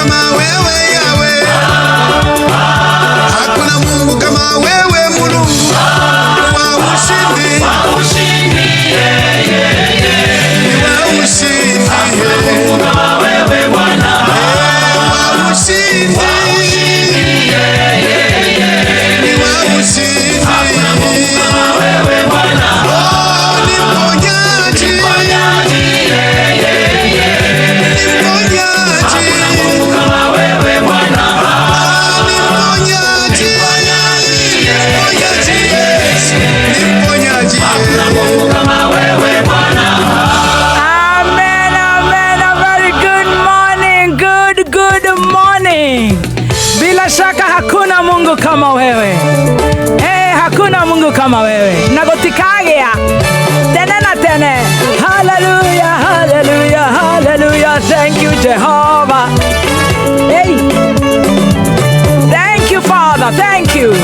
kama wewe Yahweh. Hakuna Mungu kama wewe Mulungu wa ushindi. Ni wa ushindi. Hakuna Mungu kama wewe Bwana. Wa ushindi. Ni wa ushindi. Hakuna Mungu kama wewe Bwana. Oh, ni mponyaji. Ni mponyaji. Hakuna Mungu kama wewe Bwana. Ni mponyaji. Mponyaji Yesu. Ni mponyaji. Hakuna Mungu kama wewe Bwana. Amen, amen. A very good morning. Good morning. Bila shaka hakuna Mungu kama wewe. Hakuna Mungu kama wewe. Nagotikagea. Tene na tene. Hallelujah, hallelujah, hallelujah. Thank you, Jehovah. Hey. Thank you, Father. Thank you.